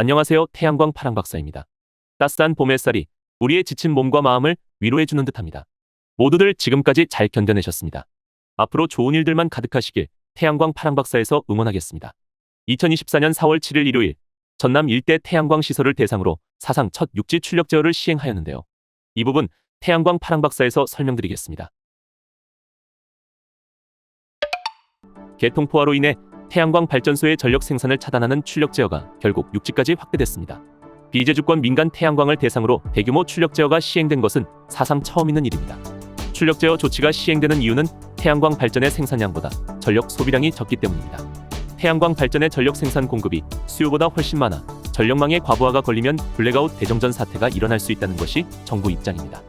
안녕하세요. 태양광 파랑박사입니다. 따스한 봄 햇살이 우리의 지친 몸과 마음을 위로해주는 듯합니다. 모두들 지금까지 잘 견뎌내셨습니다. 앞으로 좋은 일들만 가득하시길 태양광 파랑박사에서 응원하겠습니다. 2024년 4월 7일 일요일 전남 일대 태양광 시설을 대상으로 사상 첫 육지 출력 제어를 시행하였는데요. 이 부분 태양광 파랑박사에서 설명드리겠습니다. 개통포화로 인해 태양광 발전소의 전력 생산을 차단하는 출력 제어가 결국 육지까지 확대됐습니다. 비제주권 민간 태양광을 대상으로 대규모 출력 제어가 시행된 것은 사상 처음 있는 일입니다. 출력 제어 조치가 시행되는 이유는 태양광 발전의 생산량보다 전력 소비량이 적기 때문입니다. 태양광 발전의 전력 생산 공급이 수요보다 훨씬 많아 전력망에 과부하가 걸리면 블랙아웃 대정전 사태가 일어날 수 있다는 것이 정부 입장입니다.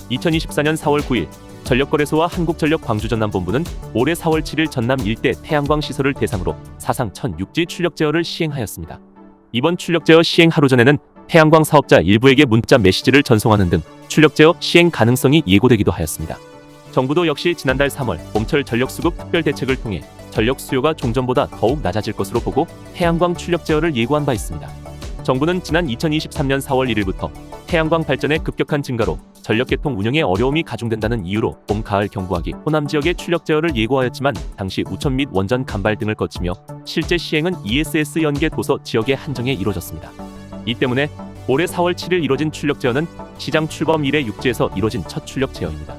2024년 4월 9일 전력거래소와 한국전력 광주전남본부는 올해 4월 7일 전남 일대 태양광 시설을 대상으로 사상 첫 육지 출력 제어를 시행하였습니다. 이번 출력 제어 시행 하루 전에는 태양광 사업자 일부에게 문자 메시지를 전송하는 등 출력 제어 시행 가능성이 예고되기도 하였습니다. 정부도 역시 지난달 3월 봄철 전력 수급 특별 대책을 통해 전력 수요가 종전보다 더욱 낮아질 것으로 보고 태양광 출력 제어를 예고한 바 있습니다. 정부는 지난 2023년 4월 1일부터 태양광 발전의 급격한 증가로 전력 개통 운영에 어려움이 가중된다는 이유로 봄, 가을 경부하기, 호남 지역의 출력 제어를 예고하였지만 당시 우천 및 원전 간발 등을 거치며 실제 시행은 ESS 연계 도서 지역에 한정해 이루어졌습니다. 이 때문에 올해 4월 7일 이뤄진 출력 제어는 시장 출범 이래 육지에서 이뤄진 첫 출력 제어입니다.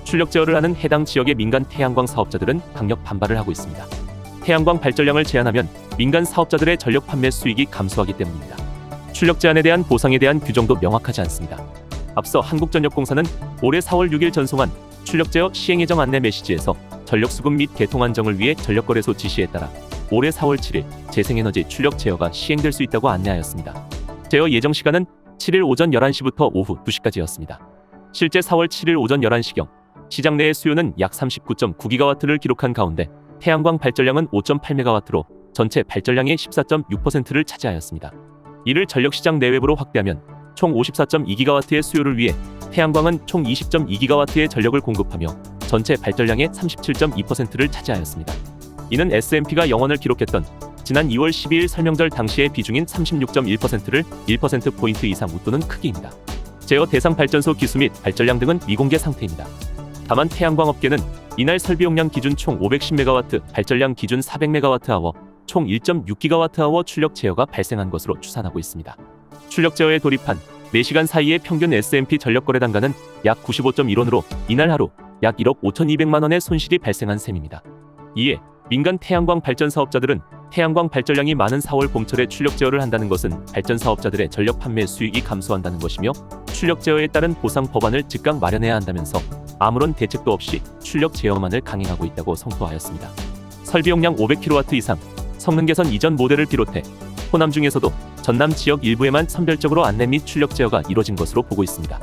출력 제어를 하는 해당 지역의 민간 태양광 사업자들은 강력 반발을 하고 있습니다. 태양광 발전량을 제한하면 민간 사업자들의 전력 판매 수익이 감소하기 때문입니다. 출력 제한에 대한 보상에 대한 규정도 명확하지 않습니다. 앞서 한국전력공사는 올해 4월 6일 전송한 출력 제어 시행 예정 안내 메시지에서 전력 수급 및 개통 안정을 위해 전력거래소 지시에 따라 올해 4월 7일 재생에너지 출력 제어가 시행될 수 있다고 안내하였습니다. 제어 예정 시간은 7일 오전 11시부터 오후 2시까지였습니다. 실제 4월 7일 오전 11시경 시장 내의 수요는 약 39.9기가와트를 기록한 가운데 태양광 발전량은 5.8메가와트로 전체 발전량의 14.6%를 차지하였습니다. 이를 전력시장 내외부로 확대하면 총 54.2기가와트의 수요를 위해 태양광은 총 20.2기가와트의 전력을 공급하며 전체 발전량의 37.2%를 차지하였습니다. 이는 S&P가 영원을 기록했던 지난 2월 12일 설명절 당시의 비중인 36.1%를 1%포인트 이상 웃도는 크기입니다. 제어 대상 발전소 기수 및 발전량 등은 미공개 상태입니다. 다만 태양광 업계는 이날 설비 용량 기준 총 510메가와트, 발전량 기준 400메가와트아워, 총 1.6기가와트아워 출력 제어가 발생한 것으로 추산하고 있습니다. 출력 제어에 돌입한 4시간 사이의 평균 S&P 전력 거래 단가는 약 95.1원으로 이날 하루 약 1억 5,200만 원의 손실이 발생한 셈입니다. 이에 민간 태양광 발전 사업자들은 태양광 발전량이 많은 4월 봄철에 출력 제어를 한다는 것은 발전 사업자들의 전력 판매 수익이 감소한다는 것이며 출력 제어에 따른 보상 법안을 즉각 마련해야 한다면서 아무런 대책도 없이 출력 제어만을 강행하고 있다고 성토하였습니다. 설비 용량 500kW 이상, 성능 개선 이전 모델을 비롯해 호남 중에서도 전남 지역 일부에만 선별적으로 안내 및 출력 제어가 이뤄진 것으로 보고 있습니다.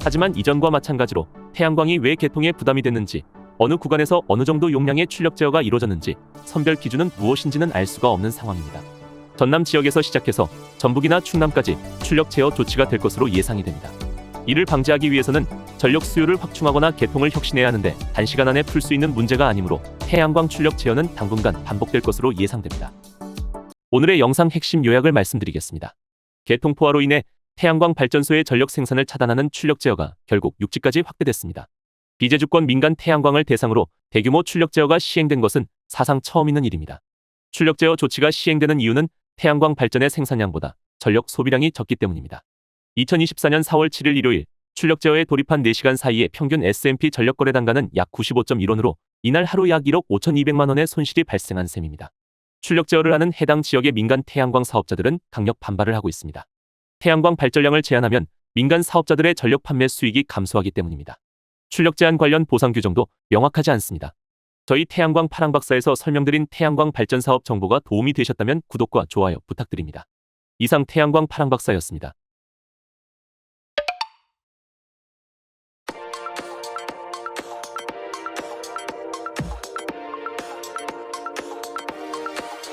하지만 이전과 마찬가지로 태양광이 왜 개통에 부담이 됐는지, 어느 구간에서 어느 정도 용량의 출력 제어가 이루어졌는지 선별 기준은 무엇인지는 알 수가 없는 상황입니다. 전남 지역에서 시작해서 전북이나 충남까지 출력 제어 조치가 될 것으로 예상이 됩니다. 이를 방지하기 위해서는 전력 수요를 확충하거나 개통을 혁신해야 하는데 단시간 안에 풀 수 있는 문제가 아니므로 태양광 출력 제어는 당분간 반복될 것으로 예상됩니다. 오늘의 영상 핵심 요약을 말씀드리겠습니다. 개통포화로 인해 태양광 발전소의 전력 생산을 차단하는 출력 제어가 결국 육지까지 확대됐습니다. 비제주권 민간 태양광을 대상으로 대규모 출력 제어가 시행된 것은 사상 처음 있는 일입니다. 출력 제어 조치가 시행되는 이유는 태양광 발전의 생산량보다 전력 소비량이 적기 때문입니다. 2024년 4월 7일 일요일 출력 제어에 돌입한 4시간 사이의 평균 S&P 전력 거래 단가는 약 95.1원으로 이날 하루 약 1억 5,200만 원의 손실이 발생한 셈입니다. 출력 제어를 하는 해당 지역의 민간 태양광 사업자들은 강력 반발을 하고 있습니다. 태양광 발전량을 제한하면 민간 사업자들의 전력 판매 수익이 감소하기 때문입니다. 출력 제한 관련 보상 규정도 명확하지 않습니다. 저희 태양광 파랑박사에서 설명드린 태양광 발전 사업 정보가 도움이 되셨다면 구독과 좋아요 부탁드립니다. 이상 태양광 파랑박사였습니다.